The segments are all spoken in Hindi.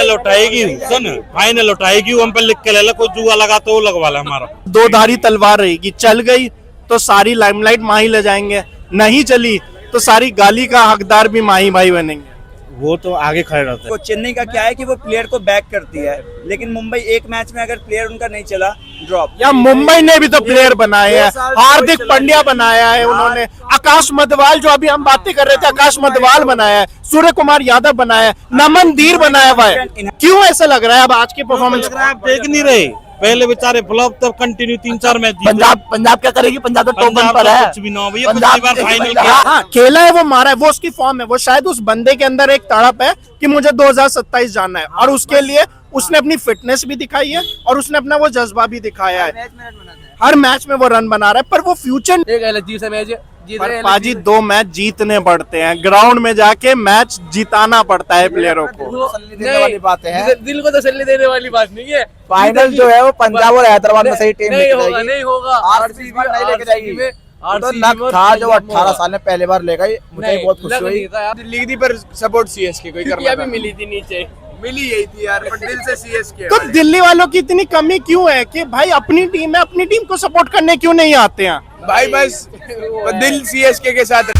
फाइनल उठाएगी सुन, फाइनल उठाएगी हम पे लिख के ले ला, कोई जुआ लगा तो वो लगवा ले हमारा। दो धारी तलवार रहेगी, चल गई तो सारी लाइमलाइट माही ले जाएंगे, नहीं चली तो सारी गाली का हकदार भी माही भाई बनेंगे। वो तो आगे खड़े रहते तो चेन्नई का क्या है कि वो प्लेयर को बैक करती है, लेकिन मुंबई एक मैच में अगर प्लेयर उनका नहीं चला ड्रॉप। या मुंबई ने भी तो प्लेयर बनाए हैं, हार्दिक पांड्या बनाया है उन्होंने, आकाश मधवाल जो अभी हम बातें कर रहे थे आकाश मधवाल बनाया है, सूर्य कुमार यादव बनाया है, नमन धीर बनाया हुआ है। क्यों ऐसा लग रहा है अब आज की परफॉर्मेंस? आप देख नहीं रहे, पहले बेचारे फ्लॉप, तब कंटिन्यू 3-4 मैच जीते। पंजाब क्या करेगी? पंजाब तो टॉप वन पर है। कुछ भी ना हो भैया, पिछली बार फाइनल किया। हाँ, खेला है, वो मारा है, वो उसकी फॉर्म है, वो शायद उस बंदे के अंदर एक तड़प है कि मुझे 2027 जाना है, और उसके लिए उसने अपनी फिटनेस भी दिखाई है और उसने अपना वो जज्बा भी दिखाया है। हर मैच में वो रन बना रहा है, पर वो फ्यूचर एक एलएसजी से मैच जीत रहे हैं। पाजी 2 मैच जीतने पड़ते हैं, ग्राउंड में जाके मैच जिताना पड़ता है प्लेयरों को। देने वाली बातें हैं, दिल को तसल्ली देने वाली बात नहीं है। फाइनल जो है वो पंजाब और हैदराबाद में सही टीम नहीं होगा, नहीं होगा। आरसीबी नहीं लेके जाएगी। तो नक था जो 18 साल में पहले बार ले गई, मुझे बहुत खुशी हुई। दिल्ली की पर सपोर्ट सीएसके कोई करना भी मिली थी नीचे, मिली यही थी यार, पर दिल से सीएसके। तो दिल्ली वालों की इतनी कमी क्यों है कि भाई अपनी टीम है, अपनी टीम को सपोर्ट करने क्यों नहीं आते हैं? भाई बस दिल सीएसके के साथ।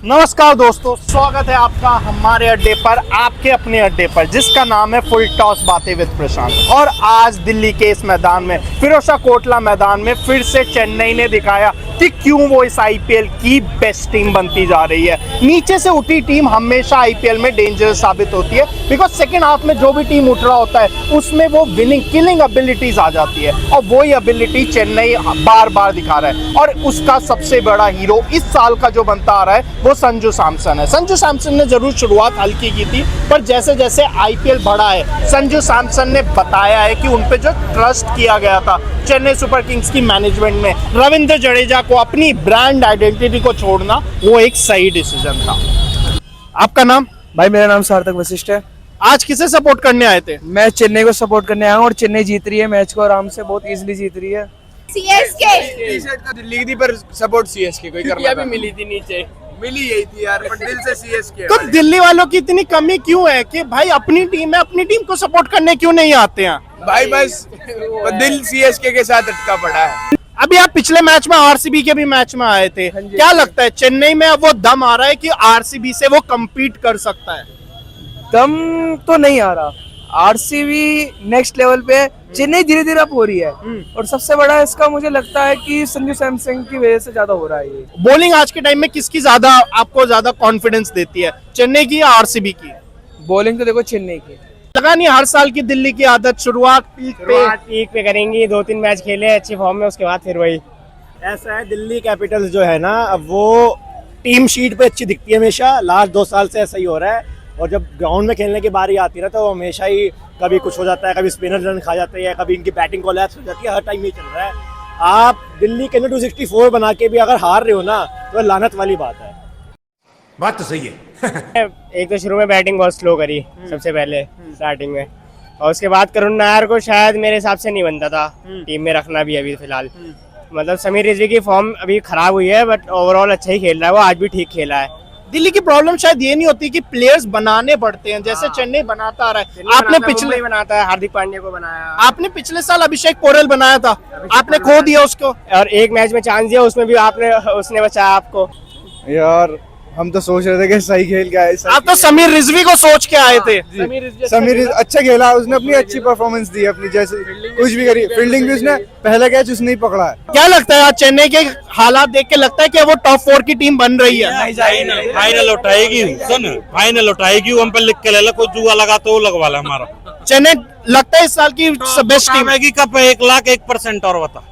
नमस्कार दोस्तों, स्वागत है आपका हमारे अड्डे पर, आपके अपने अड्डे पर, जिसका नाम है फुल टॉस बातें विद प्रशांत। और आज दिल्ली के इस मैदान में, फिरोजशाह कोटला मैदान में, फिर से चेन्नई ने दिखाया कि क्यों वो इस आईपीएल की बेस्ट टीम बनती जा रही है। नीचे से उठी टीम हमेशा आईपीएल में डेंजरस साबित होती है, बिकॉज सेकेंड हाफ में जो भी टीम उठ रहा होता है उसमें वो विनिंग किलिंग एबिलिटीज आ जाती है, और वही एबिलिटी चेन्नई बार बार दिखा रहा है। और उसका सबसे बड़ा हीरो इस साल का जो बनता आ रहा है वो संजू सैमसन है। संजू सैमसन ने जरूर शुरुआत हल्की की थी, पर जैसे जैसे आईपीएल बढ़ा है, संजू सैमसन ने बताया है कि उन पे जो ट्रस्ट किया गया था चेन्नई सुपर किंग्स की मैनेजमेंट में, रविंद्र जडेजा को अपनी ब्रांड आइडेंटिटी को छोड़ना वो एक सही डिसीजन था। आपका नाम? भाई मेरा नाम सार्थक वशिष्ठ है। आज किसे सपोर्ट करने आए थे? मैं चेन्नई को सपोर्ट करने आया हूँ और चेन्नई जीत रही है मैच को, आराम से बहुत इजीली जीत रही है। सीएसके दिल्ली की पर सपोर्ट सीएसके कोई करना भी मिली थी नीचे, मिली यही थी यार, पर दिल से सीएसके। तो दिल्ली वालों की इतनी कमी क्यों है कि भाई अपनी टीम है, अपनी टीम को सपोर्ट करने क्यों नहीं आते हैं? भाई बस दिल सीएसके के साथ अटका पड़ा है। अभी आप पिछले मैच में आरसीबी के भी मैच में आए थे, क्या लगता है चेन्नई में अब वो दम आ रहा है कि आरसीबी से वो कम्पीट कर सकता है? दम तो नहीं आ रहा, आरसीबी नेक्स्ट लेवल पे, चेन्नई धीरे धीरे अप हो रही है। और सबसे बड़ा इसका मुझे लगता है कि संजू सैमसन की वजह से ज्यादा हो रहा है ये। बॉलिंग आज के टाइम में किसकी ज्यादा आपको ज्यादा कॉन्फिडेंस देती है, चेन्नई की या आरसीबी की? बॉलिंग तो देखो चेन्नई की। लगा नहीं हर साल की दिल्ली की आदत, शुरुआत पीक पे करेंगी, 2-3 मैच खेले अच्छी फॉर्म में, उसके बाद फिर वही। ऐसा है, दिल्ली कैपिटल्स जो है ना, अब वो टीम शीट पे अच्छी दिखती है हमेशा, लास्ट 2 साल से ऐसा ही हो रहा है। और जब ग्राउंड में खेलने की बारी आती है ना, तो हमेशा ही कभी कुछ हो जाता है, कभी स्पिनर रन खा जाते हैं, कभी इनकी बैटिंग कोलैप्स हो जाती है, हर टाइम ये चल रहा है। आप दिल्ली के 264 बना के भी अगर हार रहे हो ना, तो लानत वाली बात है। बात तो सही है। एक तो शुरू में बैटिंग बहुत स्लो करी सबसे पहले स्टार्टिंग में, और उसके बाद करुण नायर को शायद मेरे हिसाब से नहीं बनता था टीम में रखना भी अभी फिलहाल। मतलब समीर रिजवी की फॉर्म अभी खराब हुई है, बट ओवरऑल अच्छा ही खेल रहा है वो, आज भी ठीक खेला है। दिल्ली की प्रॉब्लम शायद ये नहीं होती कि प्लेयर्स बनाने पड़ते हैं, जैसे चेन्नई बनाता आ रहा है। आपने पिछले बनाता है, हार्दिक पांड्या को बनाया, आपने पिछले साल अभिषेक पोरेल बनाया था, आपने खो दिया उसको, और एक मैच में चांस दिया उसमें भी उसने बचाया आपको। यार हम तो सोच रहे थे कि सही खेल के आए। आप तो समीर रिजवी को सोच के आए थे। समीर अच्छा खेला, उसने अपनी अच्छी परफॉर्मेंस दी, अपनी जैसे कुछ भी करी, फील्डिंग भी उसने पहला कैच उसने ही पकड़ा है। क्या लगता है आज चेन्नई के हालात देख के लगता है कि वो टॉप 4 की टीम बन रही है? फाइनल उठाएगी सुन, फाइनल उठाएगी हम पे लिख के ले ला, कोई जुआ लगा तो वो लगवा ले हमारा। चेन्नई लगता है इस साल की बेस्ट टीम है कि कब 1,01% और बता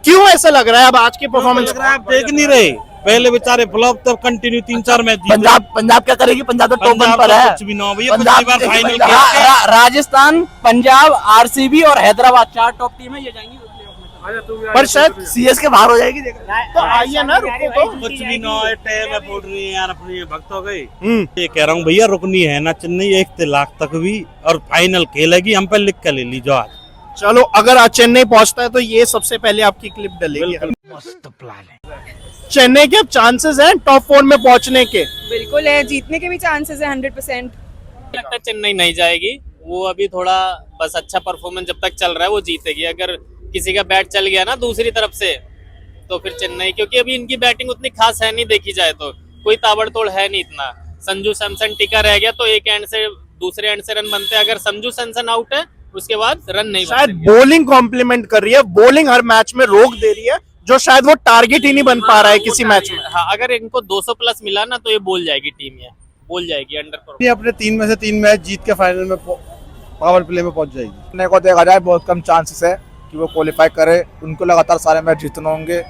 क्यों ऐसा लग रहा है अब आज की परफॉर्मेंस? आप देख नहीं रहे, पहले बेचारे फ्लॉप, तब कंटिन्यू 3-4 मैच जीते। पंजाब क्या करेगी? पंजाब तो टॉप वन पर है। कुछ भी ना हो भैया, पिछली बार फाइनल किया। राजस्थान, पंजाब, आरसीबी और हैदराबाद 4 टॉप टीम है, ये जाएंगी। पर शायद सीएसके बाहर हो जाएगी। तो आइए ना, रुको तो। कुछ भी ना हो, टाइम है बोल रही है यार, अपनी भक्त हो गई। ये कह रहा हूँ भैया, रुकनी है ना चेन्नई 1 लाख तक भी, और फाइनल खेलेगी, हम पे लिख कर ले लीजिए आज। चलो, अगर आज चेन्नई पहुंचता है तो ये सबसे पहले आपकी क्लिप डलेगी। मस्त प्लान है। चेन्नई के चांसेस हैं टॉप 4 में पहुंचने के? बिल्कुल है, जीतने के भी चांसेस है 100%। लगता है चेन्नई नहीं जाएगी, वो अभी थोड़ा बस अच्छा परफॉर्मेंस जब तक चल रहा है वो जीतेगी। अगर किसी का बैट चल गया ना दूसरी तरफ से तो फिर चेन्नई, क्योंकि अभी इनकी बैटिंग उतनी खास है नहीं, देखी जाए तो कोई ताबड़तोड़ है नहीं इतना। संजू सैमसन टिका रह गया तो एक एंड से दूसरे एंड से रन बनते हैं। अगर संजू सैमसन आउट है उसके बाद रन नहीं शायद बनते। बॉलिंग कॉम्प्लीमेंट कर रही है, बॉलिंग हर मैच में रोक दे रही है, जो शायद वो टारगेट ही नहीं बन पा रहा है किसी मैच में। हाँ, अगर इनको 200 प्लस मिला ना तो ये बोल जाएगी टीम, ये बोल जाएगी अंडर। ये अपने 3 में से 3 मैच जीत के फाइनल में पावर प्ले में पहुंच जाएगी। अपने को देखा जाए बहुत कम चांसेस है कि वो क्वालिफाई करे, उनको लगातार सारे मैच जीतने होंगे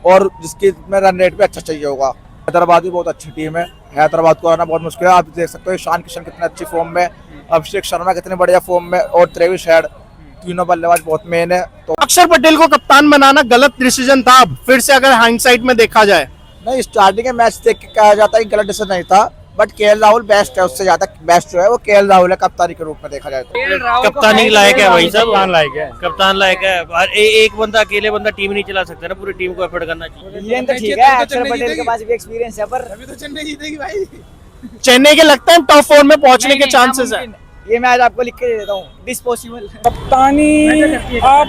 और जिसकी में रन रेट भी अच्छा चाहिए होगा। हैदराबाद भी बहुत अच्छी टीम है, हैदराबाद को आना बहुत मुश्किल है। आप देख सकते हो ईशान किशन कितने अच्छी फॉर्म में, अभिषेक शर्मा कितने बढ़िया फॉर्म में और ट्रेविस हेड, तीनों बल्लेबाज बहुत मेन है। तो अक्षर पटेल को कप्तान बनाना गलत डिसीजन था, अब फिर से अगर हाइंडसाइट में देखा जाए? नहीं, स्टार्टिंग के मैच देख के कहा जाता है कि गलत डिसीजन नहीं था, बट केएल राहुल बेस्ट है, उससे ज्यादा बेस्ट जो है वो केएल राहुल है कप्तानी के रूप में देखा जाए तो। कप्तानी लायक है भाई सब, कप्तान लायक है। एक बंदा अकेले बंदा टीम नहीं चला सकता ना, पूरी टीम को एफर्ट करना चाहिए। तो ठीक है, अक्षर पटेल के पास भी एक्सपीरियंस है, पर अभी तो चेन्नई जीतेगी भाई। चेन्नई के लगता है टॉप 4 में पहुंचने के चांसेस है। ये मैं आज आपको लिख के दे देता हूँ, डिस्पोसिबल। कप्तानी आप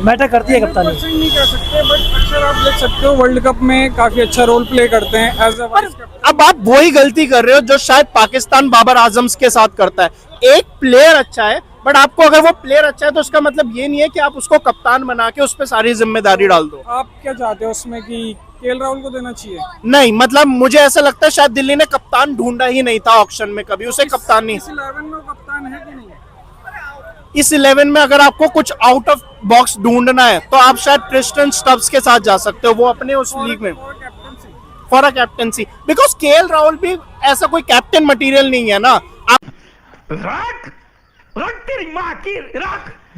मैटर करती है कप्तानी, नहीं कह सकते, बट अक्सर आप देख सकते हो वर्ल्ड कप में काफी अच्छा रोल प्ले करते हैं एज अ वाइस कैप्टन। अब आप वही गलती कर रहे हो जो शायद पाकिस्तान बाबर आजम के साथ करता है। एक प्लेयर अच्छा है, बट आपको अगर वो प्लेयर अच्छा है तो उसका मतलब ये नहीं है कि आप उसको कप्तान बना के उस पर सारी जिम्मेदारी डाल दो। आप क्या चाहते हो उसमें कि केएल राहुल को देना चाहिए? नहीं, मतलब मुझे ऐसा लगता है शायद दिल्ली ने कप्तान ढूंढा ही नहीं था ऑक्शन में कभी, उसे कप्तान नहीं। इस 11 में वो कप्तान है कि नहीं? इस 11 में अगर आपको कुछ आउट ऑफ बॉक्स ढूंढना है तो आप शायद क्रिस्टन स्टब्स के साथ जा सकते हो, वो अपने उस लीग में for a captaincy, because KL Rahul भी ऐसा कोई कैप्टन मटेरियल नहीं है ना।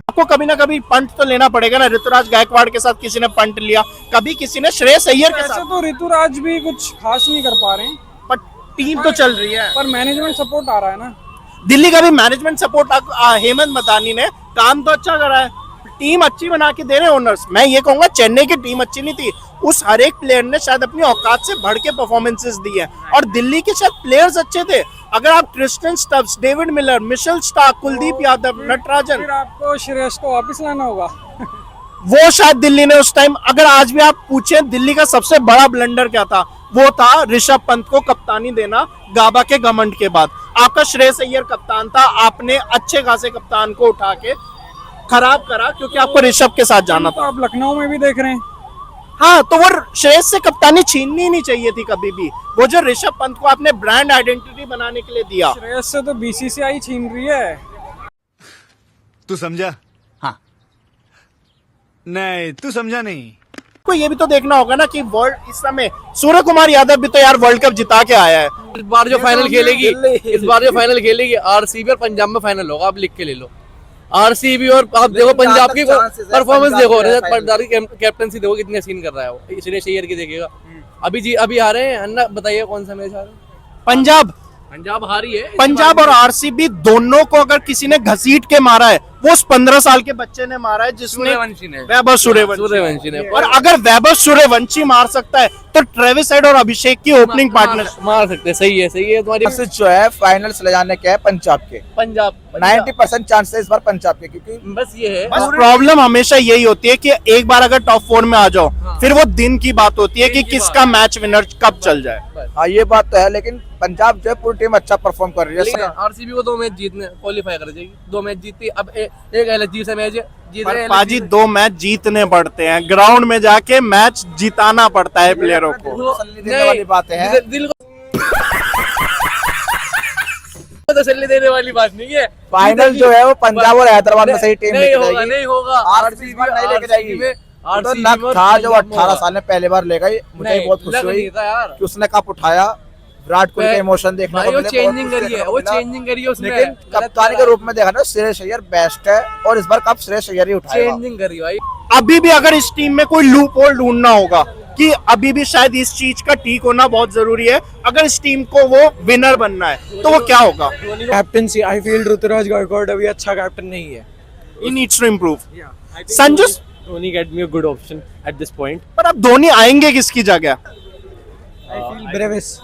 आपको कभी ना कभी पंट तो लेना पड़ेगा ना। ऋतुराज गायकवाड़ के साथ किसी ने पंट लिया, कभी किसी ने श्रेयस अय्यर के ऐसे साथ। तो ऋतुराज भी कुछ खास नहीं कर पा रहे हैं, पर टीम तो चल रही है, पर मैनेजमेंट सपोर्ट आ रहा है ना। दिल्ली का भी मैनेजमेंट सपोर्ट हेमंत मदानी ने काम तो अच्छा करा है, टीम अच्छी बना के दे रहे ओनर्स। मैं ये कहूंगा चेन्नई की टीम अच्छी नहीं थी, उस हर एक प्लेयर ने शायद अपनी औकात से बढ़ के परफॉर्मेंसेस दी है, और दिल्ली के शायद प्लेयर्स अच्छे थे। अगर आप Tristan Stubbs, David Miller, Mitchell Starc, Kuldeep Yadav, Natarajan, फिर आपको श्रेयस को वापस लाना होगा। वो शायद दिल्ली ने उस टाइम, अगर आज भी आप पूछे दिल्ली का सबसे बड़ा ब्लंडर क्या था, वो था ऋषभ पंत को कप्तानी देना गाबा के घमंड के बाद। आपका श्रेयस अय्यर कप्तान था, आपने अच्छे खासे कप्तान को उठा के खराब करा क्योंकि आपको ऋषभ के साथ जाना तो था। आप लखनऊ में भी देख रहे हैं। हाँ, तो वो श्रेयस से कप्तानी छीननी ही नहीं चाहिए थी कभी भी। वो जो ऋषभ पंत को आपने ब्रांड आइडेंटिटी बनाने के लिए दिया, श्रेयस से तो बीसीसीआई छीन रही है। तू समझा? हाँ। नहीं, तू समझा नहीं। को ये भी तो देखना होगा ना कि वर्ल्ड इस समय सूर्य कुमार यादव भी तो यार वर्ल्ड कप जिता के आया है। इस बार जो फाइनल खेलेगी आरसीबी और पंजाब में फाइनल होगा, आप लिख के ले लो। आरसीबी और आप देखो पंजाब की परफॉर्मेंस देखो, रजत पाटीदार की कैप्टनसी देखो कितने सीन कर रहा है वो, श्रेयस अय्यर की देखिएगा। अभी आ रहे हैं अन्ना, बताइए कौन सा मैच आ रहा है? पंजाब हारी है। पंजाब और आरसीबी दोनों को अगर किसी ने घसीट के मारा है, वो उस 15 साल के बच्चे ने मारा है जिसने वैभव सूर्यवंशी ने। और अगर वैभव सूर्यवंशी मार सकता है तो ट्रेविस हेड और अभिषेक की ओपनिंग पार्टनरशिप मार सकते हैं। सही है तुम्हारी। जो है फाइनल्स ले जाने के है पंजाब के, पंजाब 90% चांस है इस बार पंजाब के, क्योंकि बस ये है। बस प्रॉब्लम हमेशा यही होती है कि एक बार अगर टॉप 4 में आ जाओ, फिर वो दिन की बात होती है कि किसका मैच विनर कब चल जाए। हाँ, ये बात तो है, लेकिन पंजाब जो है पूरी टीम अच्छा परफॉर्म कर रही है। आरसीबी को 2 मैच जीतने क्वालिफाई कर जाएगी, 2 मैच जीती। अब एक एलएसजी से मैच जीत रहे हैं। पाजी 2 मैच जीतने पड़ते हैं, ग्राउंड में जाके मैच जिताना पड़ता है प्लेयरों को। देने वाली बातें हैं, दिल को तसल्ली देने वाली बात नहीं है। फाइनल जो है वो पंजाब और हैदराबाद में सही टीम नहीं होगा। आरसीबी नहीं लेके जाएगी। तो लक था जो 18 साल में पहली बार ले गई, मुझे बहुत खुशी हुई कि उसने कप उठाया। विराट कोहली का इमोशन देखने को मिले, चेंजिंग करी है उसने। लेकिन कप्तानी के रूप में देखा ना, श्रेयस अय्यर बेस्ट है और इस बार कप श्रेयस अय्यर ही उठाएगा। चेंजिंग करी भाई। अभी भी अगर इस टीम में कोई लूप होल ढूंढना होगा कि अभी भी शायद इस चीज का ठीक होना बहुत जरूरी है, अगर इस टीम को वो विनर बनना है तो वो क्या होगा? Captaincy I feel Ruturaj Gaikwad अभी अच्छा कैप्टन नहीं है। He needs to improve. Sanju Dhoni get me a good option at this point. पर अब धोनी आएंगे किसकी जगह? Brevis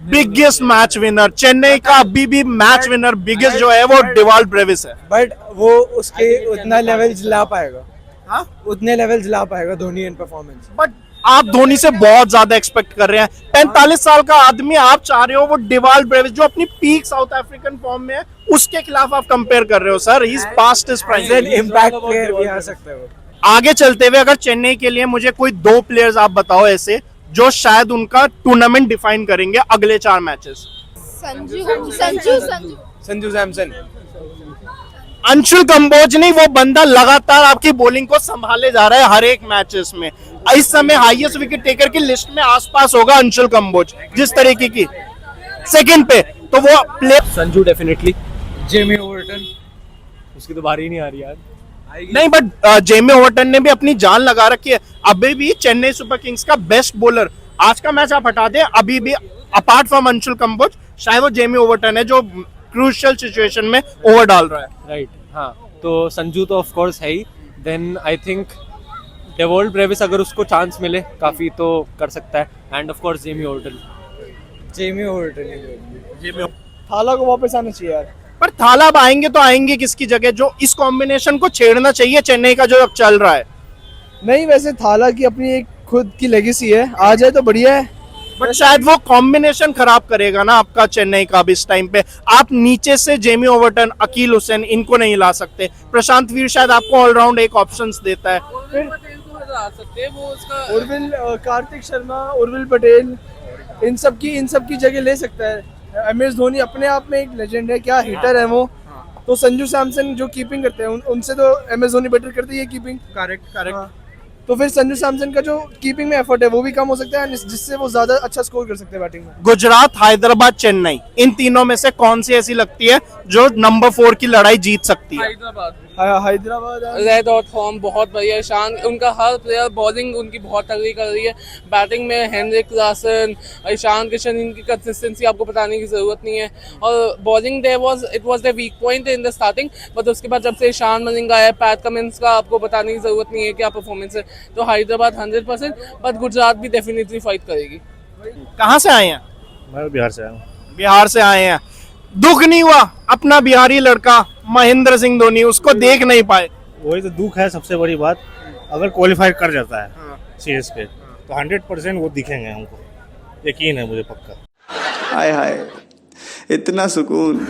biggest match winner Chennai का अभी भी मैच विनर बिगेस्ट जो है वो डिवाल्ड ब्रेविस है। बट वो उसके उतना लेवल ला पाएगा, हाँ उतने लेवल्स ला पाएगा धोनी इन परफॉर्मेंस। बट आप धोनी से बहुत ज्यादा एक्सपेक्ट कर रहे हैं। 45 साल का आदमी आप चाह रहे हो वो डिवाल्ड ब्रेविस जो अपनी पीक साउथ अफ्रीकन फॉर्म में है उसके खिलाफ आप कंपेयर कर रहे हो। Sir he is past his prime, impact player भी आ सकता है वो। आगे चलते हुए अगर चेन्नई के लिए मुझे कोई 2 प्लेयर्स आप बताओ ऐसे जो शायद उनका टूर्नामेंट डिफाइन करेंगे अगले 4 मैचेस। संजू सैमसन, अंशुल कंबोज नहीं, वो बंदा लगातार आपकी बॉलिंग को संभाले जा रहा है हर एक मैचेस में। इस समय हाईएस्ट विकेट टेकर की लिस्ट में आसपास होगा अंशुल कंबोज जिस तरीके की। सेकंड पे तो वो play Sanju definitely, Jamie Overton उसकी तो बारी ही नहीं आ रही यार। नहीं, बट जेमी ओवर्टन ने भी अपनी जान लगा रखी है। अभी भी चेन्नई सुपर किंग्स का बेस्ट बॉलर, आज का मैच आप हटा दें, अभी भी अपार्ट फ्रॉम अंशुल कंबोज शायद वो जेमी ओवर्टन है जो क्रूशियल सिचुएशन में ओवर डाल रहा है। राइट, हाँ, तो संजू तो ऑफ कोर्स है ही। Then I think Dewald Brevis अगर उसको चांस मिले काफी तो कर सकता है, and of course Jamie Overton. Thala को वापस आना चाहिए यार। पर थाला अब आएंगे तो आएंगे किसकी जगह, जो इस कॉम्बिनेशन को छेड़ना चाहिए चेन्नई का जो अब चल रहा है। नहीं, वैसे थाला की अपनी एक खुद की लेगेसी है, आ जाए तो बढ़िया है। बट शायद वो कॉम्बिनेशन खराब करेगा ना आपका चेन्नई का। अब इस टाइम पे आप नीचे से जेमी ओवर्टन, अकील हुसैन इनको नहीं ला सकते। प्रशांत वीर शायद आपको ऑलराउंड एक ऑप्शंस देता है। उर्विल, कार्तिक शर्मा, उर्विल पटेल, इन सब की जगह ले सकता है। MS धोनी अपने आप में एक लेजेंड है, क्या हिटर है वो। तो संजू सैमसन जो कीपिंग करते हैं उनसे तो MS धोनी बेटर करती है कीपिंग। करेक्ट। तो फिर संजू सैमसन का जो कीपिंग में एफर्ट है वो भी कम हो सकता है, जिससे वो ज्यादा अच्छा स्कोर कर सकते हैं बैटिंग में। गुजरात, हैदराबाद, चेन्नई, इन तीनों में से कौन सी ऐसी लगती है जो नंबर 4 की लड़ाई जीत सकती है? हैदराबाद रेड और फॉर्म बहुत बढ़िया है। ईशान, उनका हर प्लेयर, बॉलिंग उनकी बहुत तगड़ी कर रही है। बैटिंग में हेनरिक क्लासन, ईशान किशन, इनकी कंसिस्टेंसी आपको बताने की जरूरत नहीं है। और bowling it was the weak point in the starting, but उसके बाद जब से ईशान मलिंगा आया, पैट कमिंस का आपको बताने की जरूरत नहीं है क्या परफॉर्मेंस है। तो हैदराबाद 100%, बट गुजरात भी डेफिनेटली फाइट करेगी। कहाँ से आए हैं? मैं बिहार से आया हूँ। बिहार से आए हैं। दुख नहीं हुआ अपना बिहारी लड़का महेंद्र सिंह धोनी उसको देख नहीं पाए? वही तो दुख है सबसे बड़ी बात। अगर क्वालिफाई कर जाता है CSK तो 100% वो दिखेंगे हमको, यकीन है मुझे पक्का। हाय हाय इतना सुकून।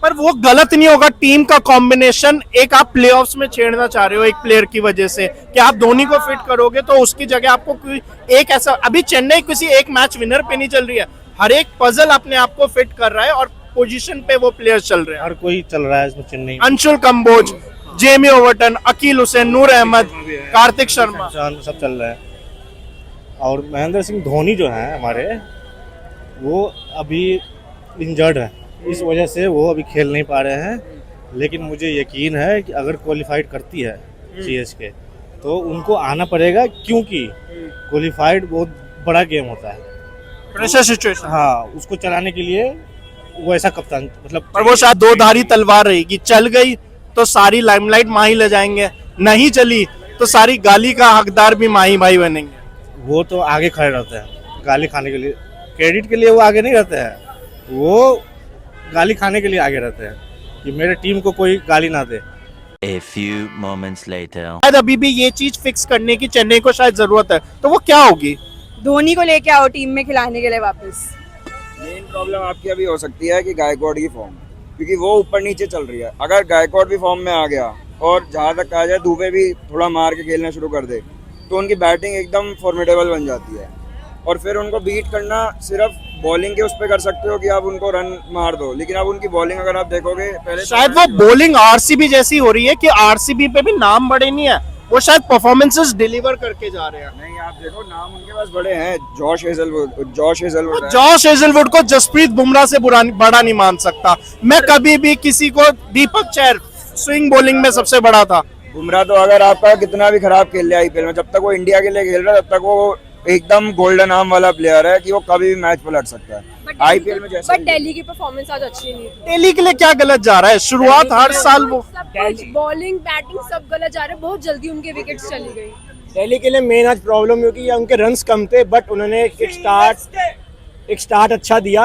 पर वो गलत नहीं होगा टीम का कॉम्बिनेशन। एक आप प्लेऑफ्स में छेड़ना चाह रहे हो एक प्लेयर की वजह से कि आप धोनी को फिट करोगे तो उसकी जगह आपको कोई एक ऐसा, अभी चेन्नई किसी एक मैच विनर पे नहीं चल रही है, हर एक पजल अपने आप को फिट कर रहा है और पोजीशन पे वो प्लेयर्स चल रहे हैं। हर कोई चल रहा है इसमें चेन्नई। अंशुल कंबोज, जेमी ओवर्टन, अकील हुसैन, नूर अहमद, कार्तिक शर्मा, सब चल रहे हैं। और महेंद्र सिंह धोनी जो है हमारे, वो अभी इंजर्ड है, इस वजह से वो अभी खेल नहीं पा रहे हैं। लेकिन मुझे यकीन है कि अगर क्वालिफाइड करती है CSK तो उनको आना पड़ेगा, क्योंकि क्वालिफाइड बहुत बड़ा गेम होता है, प्रेशर सिचुएशन। हाँ, उसको चलाने के लिए वो ऐसा कप्तान, मतलब पर वो शायद 2 धारी तलवार रहेगी, चल गई तो सारी लाइमलाइट माही ले जाएंगे, नहीं चली तो सारी गाली का हकदार भी माही भाई बनेंगे। वो तो आगे खड़े रहते हैं गाली खाने के लिए, क्रेडिट के लिए वो आगे नहीं रहते हैं, वो गाली खाने के लिए आगे रहते हैं कि मेरे टीम को कोई गाली ना दे। A few moments later. शायद अभी भी ये चीज फिक्स करने की चेन्नई को शायद जरूरत है, तो वो क्या होगी? धोनी को लेके आओ टीम में खिलाने के लिए वापस। मेन प्रॉब्लम आपकी अभी हो सकती है कि गायकवाड की फॉर्म, क्योंकि वो ऊपर नीचे चल रही है। अगर गायकवाड भी फॉर्म में आ गया और जहाँ तक कहा जाए दुबे भी थोड़ा मार के खेलना शुरू कर दे तो उनकी बैटिंग एकदम फॉर्मिडेबल बन जाती है। और फिर उनको बीट करना सिर्फ बॉलिंग के उस पर कर सकते हो कि आप उनको रन मार दो, लेकिन अब उनकी बॉलिंग अगर आप देखोगे पहले शायद वो बॉलिंग RCB जैसी हो रही है कि RCB पे भी नाम बड़े नहीं है, वो शायद परफॉर्मेंसेस डिलीवर करके जा रहे हैं। नहीं, आप देखो नाम उनके पास बड़े हैं, जॉश हेजलवुड। जॉश हेजलवुड को जसप्रीत बुमराह से बड़ा नहीं मान सकता मैं कभी भी किसी को। दीपक चहर स्विंग बॉलिंग में सबसे बड़ा था। बुमराह तो अगर आपका कितना भी खराब खेल लिया IPL में, जब तक वो इंडिया के लिए खेल रहा है तब तक वो एकदम गोल्डन आर्म वाला प्लेयर है कि वो कभी भी मैच पलट सकता है। IPL में जैसे बट दिल्ली की परफॉर्मेंस आज अच्छी नहीं थी। दिल्ली के लिए क्या गलत जा रहा है? शुरुआत हर साल वो बॉलिंग बैटिंग सब गलत जा रहे हैं, बहुत जल्दी उनके विकेट्स चली गई। दिल्ली के लिए मेन आज प्रॉब्लम क्योंकि उनके रन्स कम थे, बट उन्होंने एक स्टार्ट अच्छा दिया,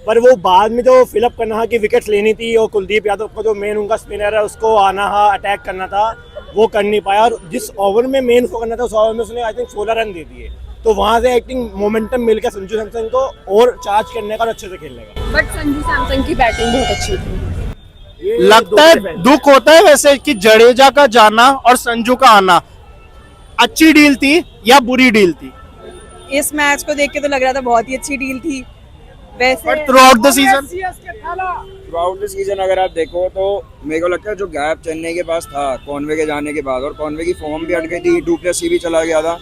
पर वो बाद में जो फिलअप करना था कि विकेट्स लेनी थी और कुलदीप यादव को जो मेन उनका स्पिनर है उसको आना था, अटैक करना था, वो कर नहीं पाया। और जिस ओवर में मेन उसको करना था उस ओवर में उसने आई थिंक 16 रन दे दिए, तो वहां से आई थिंक मोमेंटम मिल गया संजू सैमसन को और चार्ज करने का और अच्छे से खेलने का। बट संजू सैमसन की बैटिंग बहुत अच्छी थी। लगता है दुख होता है वैसे कि जडेजा का जाना और संजू का आना अच्छी डील थी या बुरी डील थी? इस मैच को देख के तो लग रहा था बहुत ही अच्छी डील थी। वैसे थ्रू आउट द सीजन अगर आप देखो तो मेरे को लगता है जो गैप चेन्नई के पास था कॉनवे के जाने के बाद, और कॉनवे की फॉर्म भी हट गई थी, डुप्लेसी भी चला गया था,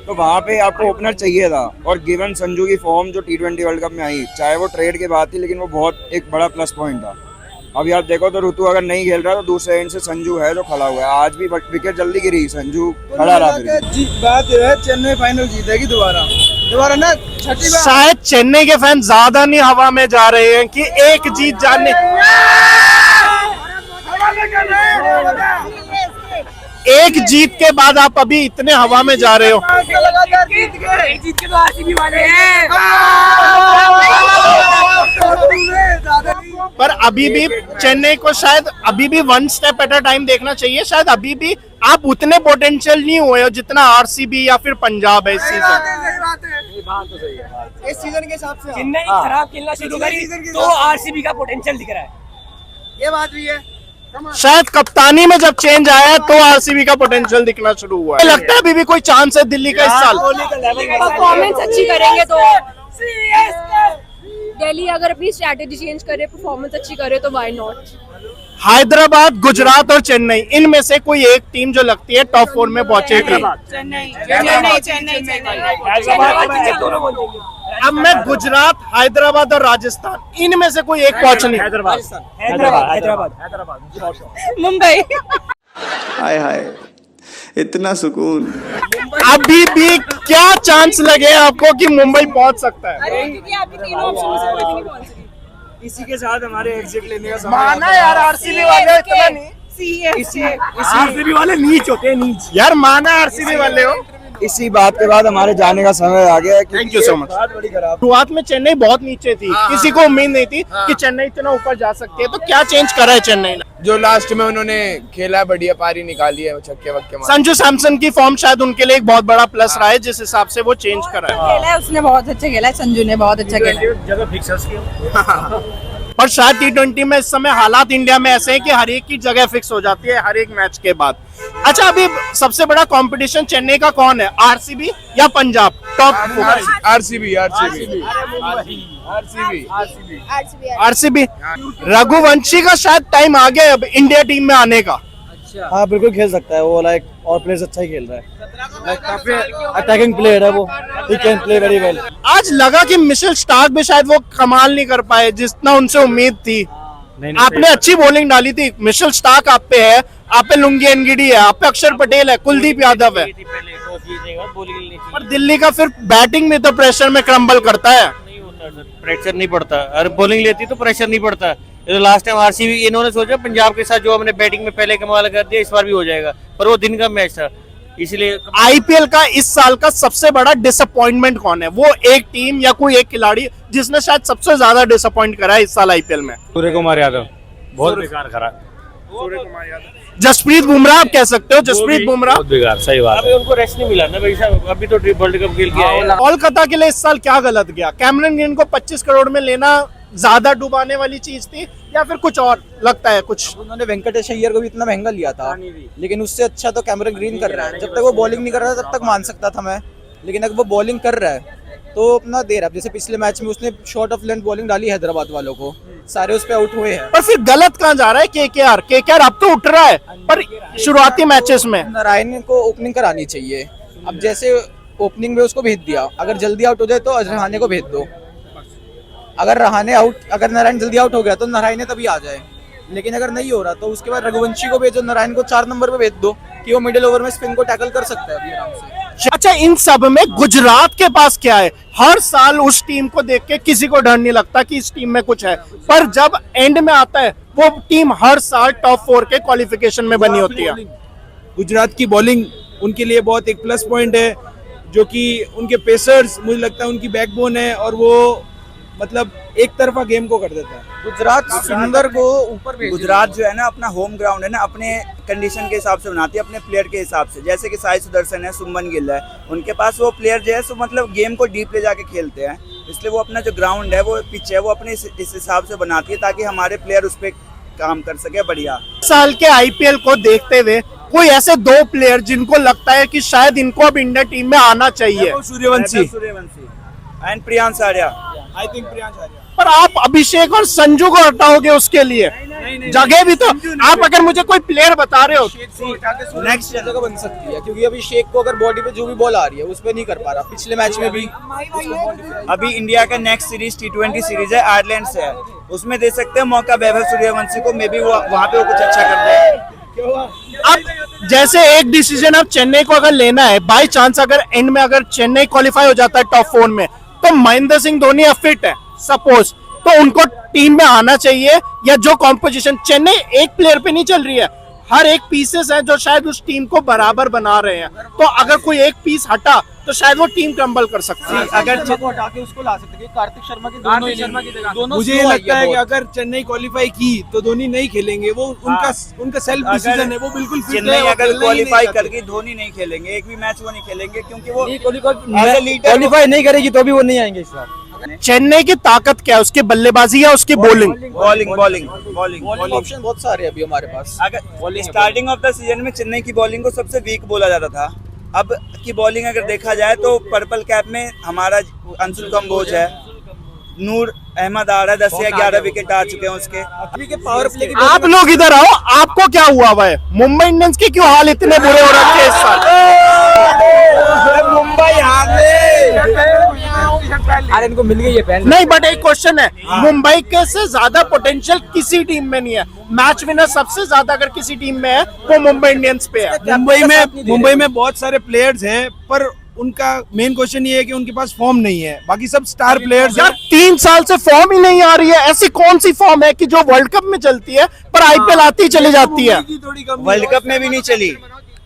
तो वहाँ पे आपको ओपनर चाहिए था। और गिवन संजू की फॉर्म जो T20 वर्ल्ड कप में आई, चाहे वो ट्रेड के बाद थी, लेकिन वो बहुत एक बड़ा प्लस पॉइंट था। अभी आप देखो तो ऋतु अगर नहीं खेल रहा तो दूसरे एंड से संजू है जो खड़ा हुआ है। आज भी विकेट जल्दी गिरी, संजू खड़ा रहा। बात है चेन्नई फाइनल जीतेगी दोबारा ना, छठी बार। शायद चेन्नई के फैन ज्यादा नहीं हवा में जा रहे हैं कि एक जीत जाने, एक जीत के बाद आप अभी इतने हवा में जा रहे हो। जीत के तो आरसीबी वाले हैं। पर अभी भी चेन्नई को शायद अभी भी one step at a time देखना चाहिए। शायद अभी भी आप उतने पोटेंशियल नहीं हुए हो जितना आरसीबी या फिर पंजाब है इस सीजन के हिसाब से। चेन्नई खराब खेलना शुरू करी तो आरसीबी का पोटेंशियल दिख रहा है, ये बात भी है। शायद कप्तानी में जब चेंज आया तो आरसीबी का पोटेंशियल दिखना शुरू हुआ है। लगता है अभी भी कोई चांस है दिल्ली का इस साल? परफॉर्मेंस अच्छी करेंगे तो दिल्ली अगर अपनी स्ट्रैटेजी चेंज करे, परफॉर्मेंस अच्छी करे तो व्हाई नॉट। हैदराबाद, गुजरात और चेन्नई, इनमें से कोई एक टीम जो लगती है टॉप 4 में पहुंचेगी? अब मैं गुजरात, हैदराबाद और राजस्थान, इनमें से कोई एक पहुंच नहीं। हैदराबाद मुंबई। हाय हाय, इतना सुकून। अभी भी क्या चांस लगे आपको कि मुंबई पहुंच सकता है? क्योंकि आपकी तीनों ऑप्शन में से कोई भी नहीं पहुंच रही। इसी के साथ हमारे एग्जिट लेने का समय माना यार, आरसीबी वाले इतना नहीं। आरसीबी वाले नीच होते हैं, नीच यार माना आरसीबी वाले हो। इसी बात के बाद हमारे जाने का समय आ गया है। Thank you so much. शुरुआत में चेन्नई बहुत नीचे थी, किसी को उम्मीद नहीं थी कि चेन्नई इतना ऊपर जा सकती है, तो क्या चेंज करा है चेन्नई ने? जो लास्ट में उन्होंने खेला, बढ़िया पारी निकाली है, छक्के वक्के मारे। संजू सैमसन की फॉर्म शायद उनके लिए एक बहुत बड़ा प्लस रहा है, जिस हिसाब से वो चेंज करा है। खेला है उसने, बहुत अच्छा खेला है, संजू ने बहुत अच्छा खेला है। जगह फिक्सर्स की पर शायद T20 में इस समय हालात इंडिया में ऐसे हैं कि हर एक की जगह फिक्स हो जाती है हर एक मैच के बाद। अच्छा, अभी सबसे बड़ा कंपटीशन चेन्नई का कौन है, आरसीबी या Punjab? Top RCB. RCB. Raghuvanshi का शायद टाइम आ गया अब इंडिया टीम में आने का। हाँ बिल्कुल खेल सकता है वो, लाइक और प्लेयर्स अच्छा ही खेल रहा है, काफी अटैकिंग प्लेयर है वो, he can play very well. आज लगा कि मिशेल स्टार्क भी शायद वो कमाल नहीं कर पाए जितना उनसे उम्मीद थी। आपने अच्छी बॉलिंग डाली थी, मिशेल स्टार्क आप पे है, आप पे लुंगी एनगिडी है, आप पे अक्षर पटेल है, कुलदीप यादव है, और दिल्ली का फिर बैटिंग में तो प्रेशर में क्रम्बल करता है। प्रेशर नहीं पड़ता, अरे बॉलिंग लेती तो प्रेशर नहीं पड़ता। ये तो लास्ट टाइम आरसीबी इन्होंने सोचा पंजाब के साथ जो हमने बैटिंग में पहले कमाल कर दिया, इस बार भी हो जाएगा, पर वो दिन का मैच था, इसलिए। आईपीएल का इस साल का सबसे बड़ा डिसअपॉइंटमेंट कौन है? वो एक टीम या कोई एक खिलाड़ी जिसने शायद सबसे ज्यादा डिसअपॉइंट करा है इस साल आईपीएल में? सूर्य कुमार यादव बहुत बेकार करा। जसप्रीत बुमराह, आप कह सकते हो जसप्रीत बुमराह बेकार, सही बात। अभी उनको रेस्ट नहीं मिला ना भाई साहब, अभी तो वर्ल्ड कप खेल के आए। कोलकाता के लिए इस साल क्या गलत गया? कैमरन ग्रीन को 25 करोड़ में लेना ज्यादा डुबाने वाली चीज थी या फिर कुछ और लगता है? कुछ उन्होंने वेंकटेश अय्यर को भी इतना महंगा लिया था, लेकिन उससे अच्छा तो कैमरन ग्रीन कर रहा है। जब तक वो बॉलिंग नहीं कर रहा था तब तक मान सकता था मैं, लेकिन अगर वो बॉलिंग कर रहा है तो अपना दे रहा है। जैसे पिछले मैच में उसने शॉर्ट ऑफ लेंथ बॉलिंग डाली हैदराबाद वालों को, सारे उस पे आउट हुए हैं। पर फिर गलत कहाँ जा रहा है केकेआर अब तो उठ रहा है, पर शुरुआती मैचेस में नारायण को ओपनिंग करानी चाहिए। अब जैसे ओपनिंग में उसको भेज दिया, अगर जल्दी आउट हो जाए तो रहाणे को भेज दो। अगर नारायण जल्दी आउट हो गया तो नारायण तभी आ जाए, लेकिन अगर नहीं हो रहा तो उसके बाद रघुवंशी को भेजो, नारायण को 4 नंबर पे भेज दो कि वो मिडिल ओवर में स्पिन को टैकल कर सकता है अभी आराम से। अच्छा, इन सब में गुजरात के पास क्या है? हर साल उस टीम को देख के किसी को डर नहीं लगता कि इस टीम में कुछ है, पर जब एंड में आता है वो टीम हर साल टॉप 4 के क्वालिफिकेशन में बनी होती है। गुजरात की बॉलिंग उनके लिए बहुत एक प्लस पॉइंट है, जो कि उनके पेसर्स मुझे लगता है उनकी बैकबोन है, और वो मतलब एक तरफा गेम को कर देता है। गुजरात सुंदर को ऊपर गुजरात जो है ना अपना होम ग्राउंड है ना, अपने कंडीशन के हिसाब से बनाती है, अपने प्लेयर के हिसाब से। जैसे कि साई सुदर्शन है, सुमन गिल है, उनके पास वो प्लेयर जो है सो मतलब गेम को डीप ले जाके खेलते हैं, इसलिए वो अपना जो ग्राउंड है, वो पिच है, वो अपने इस हिसाब से बनाती है ताकि हमारे प्लेयर उस पर काम कर सके बढ़िया। साल के आईपीएल को देखते हुए कोई ऐसे 2 प्लेयर जिनको लगता है कि शायद इनको अब इंडिया टीम में आना चाहिए? Suryavanshi and Priyansh Arya. I think Priyansh Arya. पर आप अभिषेक और संजू को हटाओगे उसके लिए? जगह भी तो आप अगर मुझे कोई प्लेयर बता रहे हो नेक्स्ट जगह बन सकती है, क्योंकि अभी शेख को अगर बॉडी पे जो भी बॉल आ रही है उस पे नहीं कर पा रहा, पिछले मैच में भी। अभी इंडिया का नेक्स्ट सीरीज T20 सीरीज है, आयरलैंड से है, उसमें दे सकते हैं मौका वैभव सूर्यवंशी को, मे बी वो वहाँ पे वो कुछ अच्छा कर दे। अब जैसे एक डिसीजन अब चेन्नई को अगर लेना है, बाय चांस अगर एंड में अगर चेन्नई क्वालिफाई हो जाता है टॉप 4 में, तो महेंद्र सिंह धोनी फिट है सपोज, तो उनको टीम में आना चाहिए? या जो कॉम्पोजिशन चेन्नई एक प्लेयर पे नहीं चल रही है, हर एक पीसेस हैं जो शायद उस टीम को बराबर बना रहे हैं, तो अगर कोई एक पीस हटा तो शायद वो टीम क्रम्बल कर सकती है। अगर को हटा के उसको ला सकते हैं कार्तिक शर्मा के दोनों मुझे ये लगता है कि अगर चेन्नई क्वालिफाई की तो धोनी नहीं खेलेंगे, वो उनका सेल्फ डिसीजन है, वो बिल्कुल फिट है। चेन्नई अगर क्वालिफाई करके धोनी नहीं खेलेंगे, एक भी मैच वो नहीं खेलेंगे, क्योंकि वो क्वालिफाई नहीं करेगी तो भी वो नहीं आएंगे इस बार। चेन्नई की ताकत क्या है, उसकी बल्लेबाजी या उसकी बॉलिंग? बॉलिंग ऑप्शन बहुत सारे अभी हमारे पास। अगर स्टार्टिंग ऑफ द सीजन में चेन्नई की बॉलिंग को सबसे वीक बोला जाता था, अब की बॉलिंग अगर देखा जाए तो पर्पल कैप में हमारा अंशुल कंबोज है, नूर अहमद आ रहा है, 10 या 11 विकेट आ चुके हैं उसके। अभी के पावर प्ले की आप लोग इधर आओ, आपको क्या हुआ हुआ है? मुंबई इंडियंस के क्यों हाल इतने बुरे हो रखे हैं इस साल? मुंबई अरे इनको मिल गई है पहन। नहीं, बट एक क्वेश्चन है, मुंबई के से ज्यादा पोटेंशियल किसी टीम में नहीं है। मैच विनर सबसे ज्यादा अगर किसी टीम में है वो मुंबई इंडियंस पे है। मुंबई में बहुत सारे प्लेयर्स हैं, पर उनका मेन क्वेश्चन ये है कि उनके पास फॉर्म नहीं है, बाकी सब स्टार प्लेयर्स यार 3 साल से फॉर्म ही नहीं आ रही है। ऐसी कौन सी फॉर्म है कि जो वर्ल्ड कप में चलती है पर आईपीएल आती ही चली जाती है? वर्ल्ड कप में भी नहीं चली।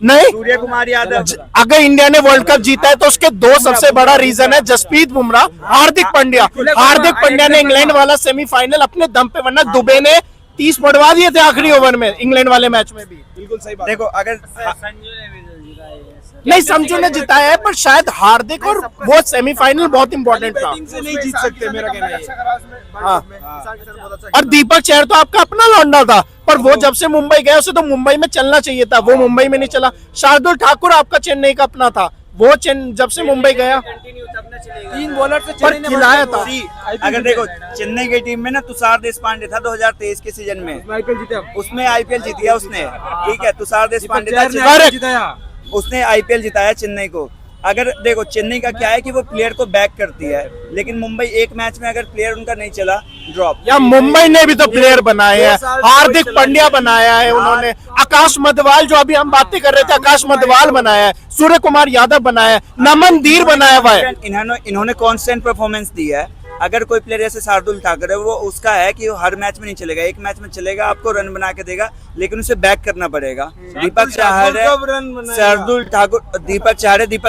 नहीं, सूर्य कुमार यादव। अगर इंडिया ने वर्ल्ड कप जीता है तो उसके 2 सबसे बड़ा रीजन है जसप्रीत बुमराह, हार्दिक पांड्या। हार्दिक पांड्या ने इंग्लैंड वाला सेमीफाइनल अपने दम पे, वरना दुबे ने 30 बढ़वा दिए थे आखिरी ओवर में इंग्लैंड वाले मैच में भी। बिल्कुल सही बात। देखो अगर नहीं, संजू ने जिताया है, पर शायद हार्दिक और वो सेमीफाइनल बहुत इंपॉर्टेंट था। से नहीं जीत सकते, मेरा कहना है। हाँ। और दीपक चहर तो आपका अपना लौंडा था, पर वो जब से मुंबई गया उसे तो मुंबई में चलना चाहिए था, वो मुंबई में नहीं चला। शार्दुल ठाकुर आपका चेन्नई का अपना था, वो जब से मुंबई गया 3 बॉलर से पर खिलाया था। अगर देखो चेन्नई की टीम में ना तुषार देशपांडे था 2023 के सीजन में, उसमें आईपीएल जीती है उसने, ठीक है, तुषार देशपांडे था, उसने आईपीएल जिताया चेन्नई को। अगर देखो चेन्नई का क्या है कि वो प्लेयर को बैक करती है, लेकिन मुंबई एक मैच में अगर प्लेयर उनका नहीं चला, ड्रॉप। या मुंबई ने भी तो प्लेयर बनाए हैं, हार्दिक पांड्या बनाया है उन्होंने, आकाश मधवाल जो अभी हम बातें कर रहे थे, आकाश मधवाल बनाया है, सूर्य कुमार यादव बनाया है, नमन धीर बनाया हुआ है। इन्होंने कॉन्स्टेंट परफॉर्मेंस दी है। अगर कोई प्लेयर जैसे शार्दुल ठाकुर है, वो उसका है कि वो हर मैच में नहीं चलेगा, एक मैच में चलेगा, आपको रन बना के देगा, लेकिन उसे बैक करना पड़ेगा। दीपक चाहर है, शार्दुल ठाकुर, दीपक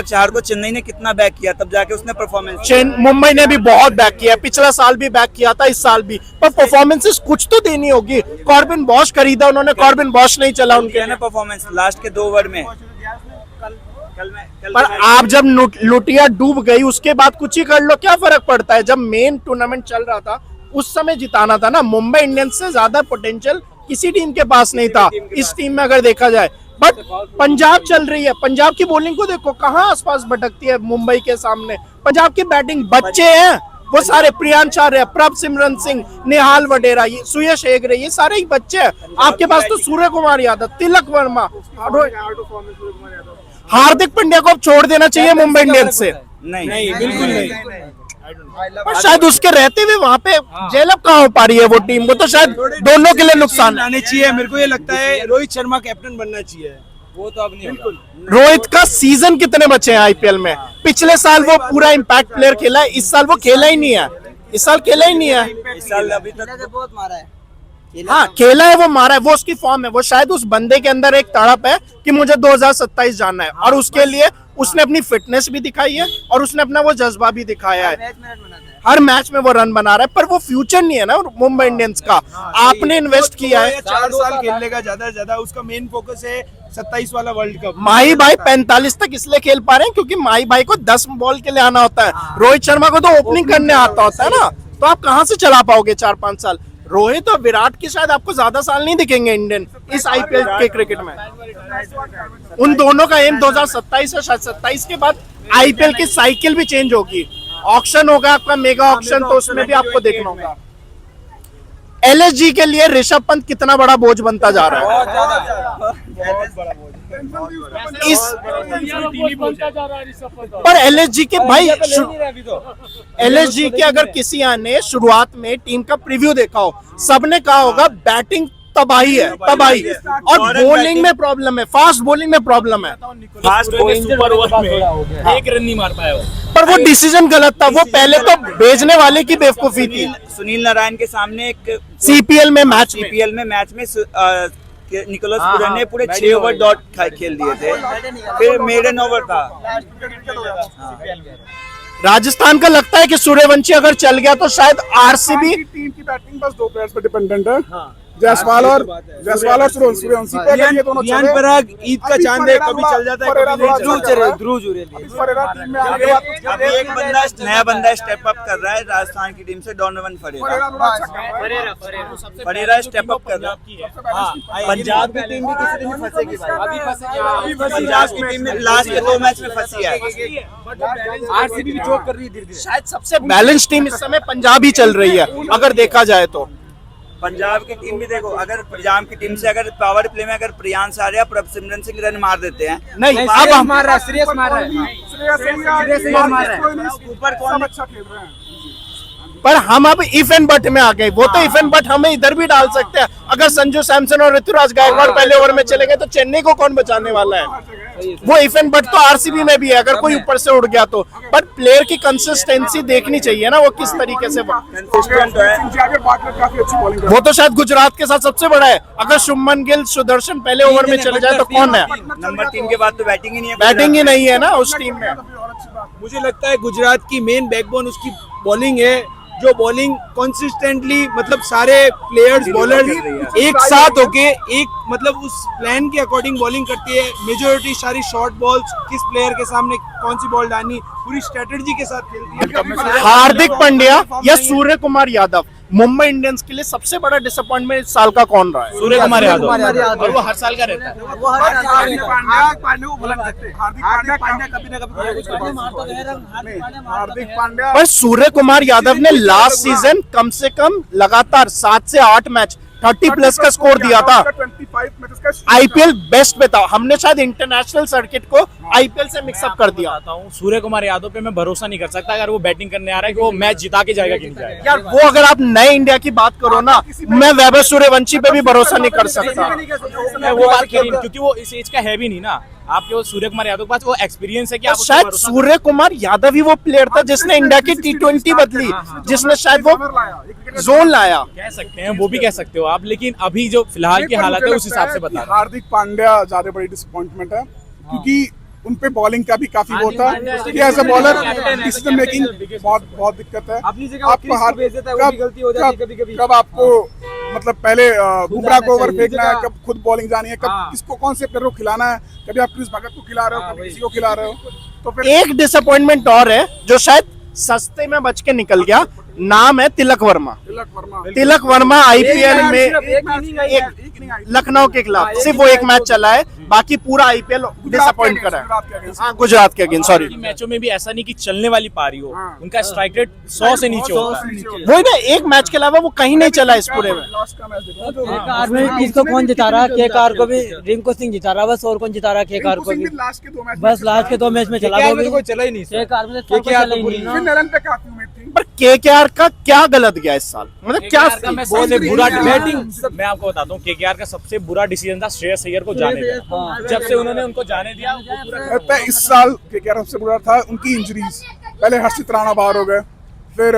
चाहर को चेन्नई ने कितना बैक किया, तब जाके उसने परफॉर्मेंस। मुंबई ने भी बहुत बैक किया, पिछला साल भी बैक किया था, इस साल भी, पर परफॉर्मेंसेस कुछ तो देनी होगी। कॉर्बिन बॉश खरीदा उन्होंने, कॉर्बिन बॉश नहीं चला उनके परफॉर्मेंस लास्ट के 2 ओवर में। पर आप जब लुटिया डूब गई उसके बाद कुछ ही कर लो, क्या फर्क पड़ता है? जब मेन टूर्नामेंट चल रहा था उस समय जिताना था ना। मुंबई इंडियंस से ज्यादा पोटेंशियल किसी टीम के पास नहीं था इस टीम में अगर देखा जाए। बट पंजाब चल रही है, पंजाब की बॉलिंग को देखो कहाँ आसपास भटकती है मुंबई के सामने। पंजाब की बैटिंग, बच्चे हैं वो सारे, प्रियांश आर्य, प्रभ सिमरन सिंह, निहाल वडेरा, ये सुयश हेगड़े, ये सारे ही बच्चे हैं। आपके पास तो सूर्य कुमार यादव, तिलक वर्मा, हार्दिक पांड्या को अब छोड़ देना चाहिए मुंबई इंडियंस से। नहीं बिल्कुल नहीं। पर शायद उसके रहते हुए वहाँ पे जेलअप कहाँ हो पा रही है वो टीम को, तो शायद दोनों के लिए नुकसान आने चाहिए। मेरे को ये लगता है रोहित शर्मा कैप्टन बनना चाहिए, वो तो अब नहीं होगा। रोहित का सीजन कितने बचे हैं आईपीएल में? पिछले साल वो पूरा इम्पैक्ट प्लेयर खेला है, इस साल वो खेला ही नहीं है, इस साल खेला ही नहीं है। इस साल अभी तक बहुत मारा है। हाँ खेला है, वो मारा है, वो उसकी फॉर्म है। वो शायद उस बंदे के अंदर एक तड़प है कि मुझे 2027 जाना है, और उसके लिए उसने अपनी फिटनेस भी दिखाई है और उसने अपना वो जज्बा भी दिखाया है। हर मैच में वो रन बना रहा है, पर वो फ्यूचर नहीं है ना मुंबई इंडियंस का। आपने इन्वेस्ट किया है, 4 साल खेलने का ज्यादा से ज्यादा, उसका मेन फोकस है 27 वाला वर्ल्ड कप। माही भाई 45 तक इसलिए खेल पा रहे हैं क्योंकि माही भाई को 10 बॉल के लिए आना होता है। रोहित शर्मा को तो ओपनिंग करने आता होता है ना, तो आप कहां से चला पाओगे 4-5 साल। रोहित और विराट की शायद आपको ज्यादा साल नहीं दिखेंगे इंडियन इस आईपीएल के क्रिकेट में। उन दोनों का एम 2027 है, शायद 27 के बाद आईपीएल की साइकिल भी चेंज होगी। ऑक्शन होगा आपका, मेगा ऑक्शन, तो उसमें भी आपको देखना होगा। एलएसजी के लिए ऋषभ पंत कितना बड़ा बोझ बनता जा रहा है इस पर। एलएसजी के भाई, एलएसजी के अगर किसी ने शुरुआत में टीम का प्रीव्यू देखा हो, सबने कहा होगा बैटिंग तबाही है, तबाही, और बॉलिंग में प्रॉब्लम है, फास्ट बॉलिंग में प्रॉब्लम है। फास्ट बॉलिंग सुपर ओवर में 1 रन नहीं मार पाया वो, पर वो डिसीजन गलत था। वो पहले तो भेजने वाले की बेवकूफी थी। सुनील नारायण के सामने एक सीपीएल में मैच में निकोलस पुरन ने पूरे 6 ओवर डॉट खेल दिए थे, फिर मेडन ओवर था। राजस्थान का लगता है कि सूर्यवंशी अगर चल गया तो शायद आरसीबी टीम की बैटिंग बस 2 प्लेयर्स पे डिपेंडेंट है, जायसवाल और सूर्यवंशी। ये दोनों रियान पराग ईद का चांद है, कभी चल जाता है, कभी नहीं। ध्रुव जुरेल टीम में आ गया। अभी एक नया बंदा स्टेप अप कर रहा है राजस्थान की टीम से, डोनोवन फरेरा स्टेप अप कर रहा है। पंजाब की टीम भी किसी दिन फंसेगी भाई, पंजाब की टीम में लास्ट के 2 मैच में फंसी है। आरसीबी भी चोक कर रही है धीरे-धीरे। शायद सबसे बैलेंस टीम इस समय पंजाब ही चल रही है अगर देखा जाए तो। पंजाब की टीम भी देखो, अगर पंजाब की टीम से अगर पावर प्ले में अगर प्रियांश आर्या, प्रभसिमरन सिंह रन मार देते हैं, नहीं अब हम मार रहा है, श्रेयस मार रहा है, ऊपर कौन अच्छा खेल रहे हैं। पर हम अब इफ एंड बट में आ गए। वो तो इफ एंड बट हमें इधर भी डाल सकते हैं। अगर संजू सैमसन और ऋतुराज गायकवाड़ पहले ओवर में चले गए तो चेन्नई को कौन बचाने वाला है। वो इफ एंड बट तो आरसीबी में भी है अगर कोई ऊपर से उड़ गया तो। पर प्लेयर की कंसिस्टेंसी देखनी चाहिए ना, वो किस तरीके से वो तो शायद गुजरात के साथ सबसे बड़ा है। अगर शुभमन गिल, सुदर्शन पहले ओवर में चले जाए तो कौन है। नंबर 3 के बाद तो बैटिंग ही नहीं है, बैटिंग ही नहीं है ना उस टीम में। मुझे लगता है गुजरात की मेन बैकबोन उसकी बॉलिंग है, जो बॉलिंग कंसिस्टेंटली, मतलब सारे प्लेयर्स बॉलर एक साथ होके एक मतलब उस प्लान के अकॉर्डिंग बॉलिंग करती है। मेजोरिटी सारी शॉर्ट बॉल्स, किस प्लेयर के सामने कौन सी बॉल डालनी, पूरी स्ट्रेटजी के साथ खेलती है। हार्दिक पांड्या या सूर्य कुमार यादव मुंबई इंडियंस के लिए सबसे बड़ा डिसअपॉइंटमेंट इस साल का कौन रहा है? सूर्य कुमार यादव, और वो हर साल का रहता है। पर सूर्य कुमार यादव ने लास्ट सीजन कम से कम लगातार 7 से 8 मैच 30+ का स्कोर दिया था। आईपीएल बेस्ट पे था। हमने शायद इंटरनेशनल सर्किट को आईपीएल से मिक्सअप कर दिया। सूर्य कुमार यादव पे मैं भरोसा नहीं कर सकता अगर वो बैटिंग करने आ रहा है कि वो मैच जिता के जाएगा कि नहीं जाएगा। यार वो अगर आप नए इंडिया की बात करो ना, मैं वैभव सूर्यवंशी पे भी भरोसा नहीं कर सकता। मैं वो बात कह रही हूं, क्योंकि वो इस एज का है भी नहीं ना। आपके वो सूर्य कुमार यादव के पास वो एक्सपीरियंस है कि आप शायद सूर्य कुमार यादव ही वो प्लेयर था जिसने इंडिया की T20 बदली, जिसने शायद वो जोन लाया। कह सकते हैं, वो भी कह सकते हो आप, लेकिन अभी जो फिलहाल की हालत है उस हिसाब से बता रहा हूं। हार्दिक पांड्या ज्यादा बड़ी डिसअपॉइंटमेंट है, क्योंकि उन पे बॉलिंग का भी काफी वो था कि as a bowler decision making बहुत दिक्कत है। कब आपको मतलब पहले बुमराह को ओवर फेंकना है, कब खुद बॉलिंग जानी है, कब किसको कौन से प्लेयर को खिलाना है। कभी आप क्रिस भगत को खिला रहे हो, कभी किसी को खिला रहे हो। तो फिर एक डिसअपॉइंटमेंट और है जो शायद सस्ते में बच के निकल गया, नाम है तिलक वर्मा। तिलक वर्मा आईपीएल में लखनऊ के खिलाफ सिर्फ वो एक मैच चला है, बाकी पूरा आईपीएल डिसअपॉइंट करा है। हाँ, गुजरात के अगेंस्ट, सॉरी। मैचों में भी ऐसा नहीं कि चलने वाली पारी हो, उनका स्ट्राइक रेट 100 से नीचे होता है। वही ना, एक मैच के अलावा वो कहीं नहीं चला इस पूरे में। किसको कौन जिता रहा? केकेआर को भी रिंकू सिंह जिता रहा, बस और कौन जिता रहा? केकेआर को भी बस लास्ट के 2 मैच में चला, चला ही नहीं। पर केकेआर का क्या गलत गया इस साल? मतलब क्या सबसे बुरा बैटिंग मैं आपको बताता हूँ। केकेआर का सबसे बुरा डिसीजन था श्रेयस अय्यर को जाने दिया। जब से उन्होंने उनको जाने दिया, इस साल केकेआर सबसे बुरा था उनकी इंजरीज। पहले हर्षित राणा बाहर हो गए, फिर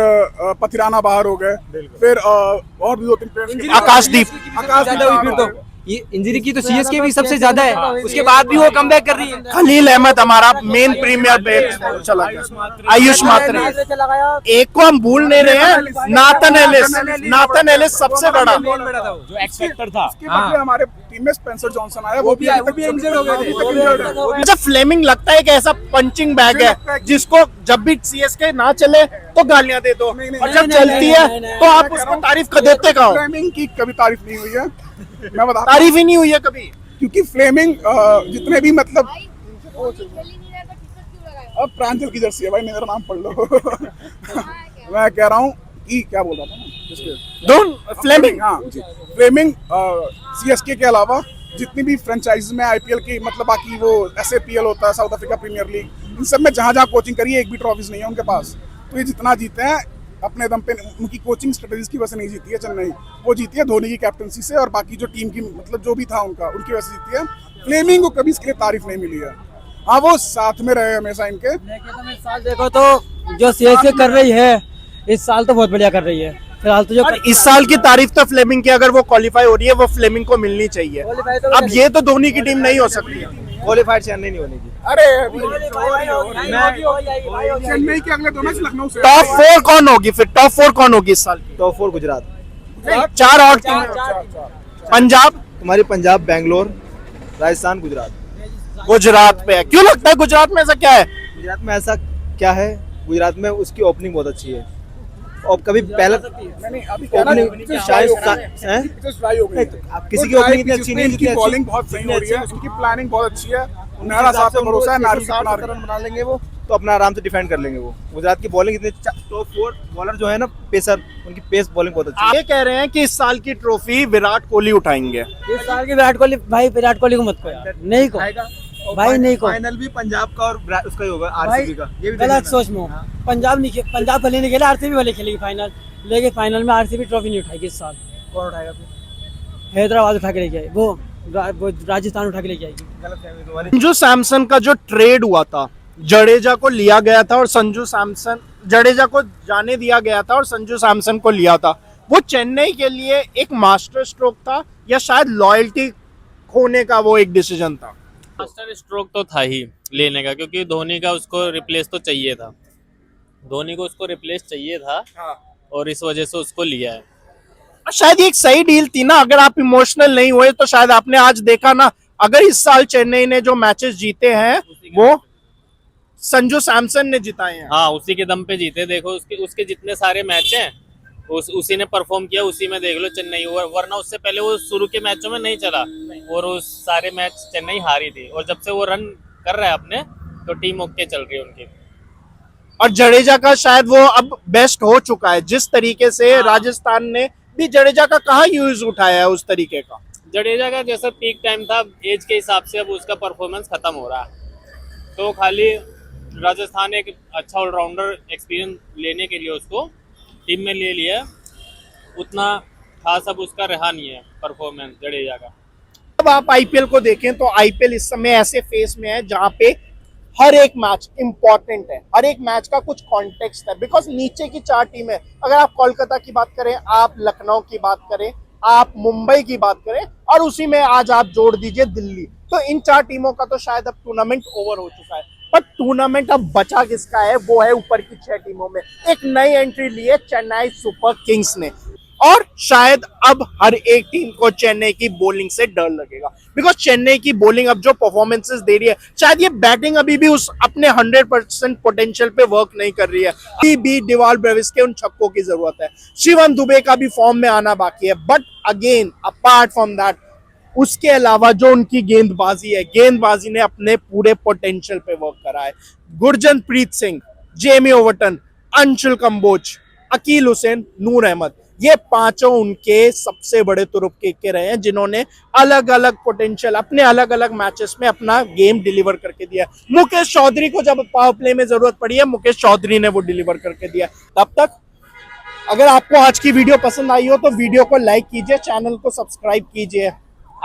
पथिराना बाहर हो गए, फिर और भी 2-3 प्लेयर्स, आकाशदीप। फिर तो ये इंजरी की तो सीएसके भी सबसे ज्यादा है, उसके बाद भी वो कमबैक कर रही है। खलील अहमद हमारा मेन प्रीमियर बैट चला गया, आयुष मात्रे, एक को हम भूल नहीं रहे हैं, नाथन एलिस सबसे बड़ा जो एक्सपेक्टर था। इसके बदले हमारे टीम में स्पेंसर जॉनसन आया, वो भी इंजर्ड हो गए थे। अच्छा, फ्लेमिंग लगता है कि ऐसा पंचिंग बैग है जिसको जब भी सीएसके ना चले तो गालियां दे दो, और जब चलती है तो आप उसको तारीफ कर देते कहो। फ्लेमिंग की कभी तारीफ नहीं हुई है, मैं बता, तारीफ ही नहीं हुई है कभी, क्योंकि फ्लेमिंग जितने भी मतलब अब प्रांजल की जर्सी है भाई, मेरा नाम पढ़ लो। मैं कह रहा हूँ कि क्या बोल रहा था ना, दोनों फ्लेमिंग, हाँ जी, फ्लेमिंग सीएसके के अलावा जितनी भी फ्रेंचाइज में आईपीएल की, मतलब बाकी वो एसएपीएल होता है, साउथ अफ्रीका प्रीमियर लीग, इन सब में जहाँ कोचिंग करी है, एक भी ट्रॉफीज नहीं है उनके पास। तो ये जितना जीते हैं अपने दम पे, उनकी कोचिंग स्ट्रेटेजीज की वजह से नहीं जीती है चेन्नई, वो जीती है धोनी की कैप्टनसी से, और बाकी जो टीम की मतलब जो भी था उनका, उनकी वजह से जीती है। फ्लेमिंग को कभी इसके लिए तारीफ नहीं मिली है, हाँ वो साथ में रहे हमेशा इनके। इस साल देखो तो जो सीएसके कर रही है इस साल तो बहुत बढ़िया कर रही है फिलहाल तो। जो इस साल की तारीफ तो फ्लेमिंग की, अगर वो क्वालिफाई हो रही है वो फ्लेमिंग को मिलनी चाहिए। अब ये तो धोनी की टीम नहीं हो सकती, क्वालिफाइड चेन्नई नहीं होने की। अरे चेन्नई के अगले 2 मैच लखनऊ से। टॉप 4 कौन होगी फिर, टॉप 4 कौन होगी इस साल की? टॉप 4 गुजरात, 4 और टीम, पंजाब, तुम्हारी पंजाब, बैंगलोर, राजस्थान, गुजरात पे है। क्यों लगता है गुजरात में ऐसा क्या है? गुजरात में ऐसा क्या है, गुजरात में उसकी ओपनिंग बहुत अच्छी है, और कभी पहले ओपनिंग शायद किसी की ओपनिंग इतनी अच्छी नहीं, उसकी बॉलिंग बहुत सही हो रही है, उसकी प्लानिंग बहुत अच्छी है, नारा साहब पे भरोसा है, नारी 60 रन बना लेंगे वो, तो अपना आराम से डिफेंड कर लेंगे वो। गुजरात की बॉलिंग इतनी, टॉप 4 बॉलर जो है ना पेसर, उनकी पेस बॉलिंग बहुत अच्छी है। ये कह रहे हैं कि इस साल की ट्रॉफी विराट कोहली उठाएंगे। इस साल की विराट कोहली, भाई विराट कोहली को मत को यार, नहीं को भाई, नहीं को। फाइनल भी पंजाब का और उसका ही होगा, आरसीबी का। ये भी गलत सोच में हो, पंजाब नहीं, पंजाब भले नहीं खेला, आरसीबी भले खेलेगी फाइनल, लेकिन फाइनल में आरसीबी ट्रॉफी नहीं उठाएगी इस साल। कौन उठाएगा फिर? हैदराबाद उठा के लेके आएगी, वो राजस्थान उठा के लेके आएगी। संजू सैमसन का जो ट्रेड हुआ था, जडेजा को लिया गया था और जडेजा को जाने दिया गया था और संजू सैमसन को लिया था, वो चेन्नई के लिए एक मास्टर स्ट्रोक था या शायद लॉयल्टी खोने का वो एक डिसीजन था? मास्टर स्ट्रोक तो था ही लेने का, क्योंकि धोनी का उसको रिप्लेस तो चाहिए था, धोनी को उसको रिप्लेस चाहिए था, और इस वजह से उसको लिया है। शायद एक सही डील थी ना, अगर आप इमोशनल नहीं हुए तो शायद आपने आज देखा ना, अगर इस साल चेन्नई ने जो मैचेस जीते हैं वो संजू सैमसन ने जिताए हैं। हाँ, उसी के दम पे जीते। देखो उसके जितने सारे मैच हैं उसी ने परफॉर्म किया, उसी में देख लो चेन्नई, वरना उससे पहले वो शुरू के मैचों में नहीं चला, और उस सारे मैच चेन्नई हारी थी, और जब से वो रन कर रहा है अपने, तो टीम ओके चल रही है उनकी। और जडेजा का शायद वो अब बेस्ट हो चुका है, जिस तरीके से राजस्थान ने भी जडेजा का कहाँ यूज उठाया है उस तरीके का। जडेजा का जैसा पीक टाइम था, एज के हिसाब से अब उसका परफॉर्मेंस खत्म हो रहा है, तो खाली राजस्थान एक अच्छा ऑलराउंडर एक्सपीरियंस लेने के लिए उसको टीम में ले लिया, उतना खास अब उसका रहा नहीं है परफॉर्मेंस जडेजा का। अब आप आईपीएल को देखें तो आईपीएल इस समय ऐसे फेस में है जहां पे हर एक मैच इंपॉर्टेंट है, हर एक मैच का कुछ कॉन्टेक्स्ट है, बिकॉज नीचे की 4 टीमें, अगर आप कोलकाता की बात करें, आप लखनऊ की बात करें, आप मुंबई की बात करें, और उसी में आज आप जोड़ दीजिए दिल्ली, तो इन 4 टीमों का तो शायद अब टूर्नामेंट ओवर हो चुका है। पर टूर्नामेंट अब बचा किसका है, वो है ऊपर की 6 टीमों में। एक नई एंट्री ली है चेन्नई सुपर किंग्स ने, और शायद अब हर एक टीम को चेन्नई की बॉलिंग से डर लगेगा, बिकॉज चेन्नई की बॉलिंग अब जो परफॉर्मेंसेस दे रही है, शायद ये बैटिंग अभी भी उस अपने 100% पोटेंशियल पे वर्क नहीं कर रही है। बी डिवाल ब्रेविस के उन छक्कों की जरूरत है, शिवम दुबे का भी फॉर्म में आना बाकी है, but again apart from that, उसके अलावा जो उनकी गेंदबाजी है, गेंदबाजी ने अपने पूरे पोटेंशियल पे वर्क करा है। गुरजनप्रीत सिंह, जेमी ओवरटन, अंशुल कंबोज, अकील हुसैन, नूर अहमद, ये 5 उनके सबसे बड़े तुरुप के रहे हैं, जिन्होंने अलग अलग पोटेंशियल अपने अलग अलग मैचेस में अपना गेम डिलीवर करके दिया। मुकेश चौधरी को जब पावर प्ले में जरूरत पड़ी है, मुकेश चौधरी ने वो डिलीवर करके दिया। तब तक अगर आपको आज की वीडियो पसंद आई हो तो वीडियो को लाइक कीजिए, चैनल को सब्सक्राइब कीजिए।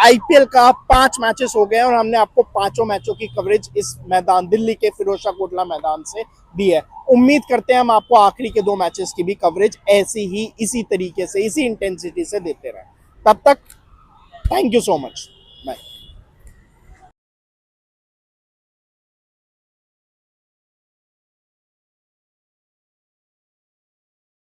आईपीएल का 5 मैचेस हो गए हैं और हमने आपको 5 मैचों की कवरेज इस मैदान दिल्ली के फिरोजशाह कोटला मैदान से दी है। उम्मीद करते हैं हम आपको आखिरी के 2 मैचेस की भी कवरेज ऐसी ही इसी तरीके से इसी इंटेंसिटी से देते रहें। तब तक thank you so much. Bye.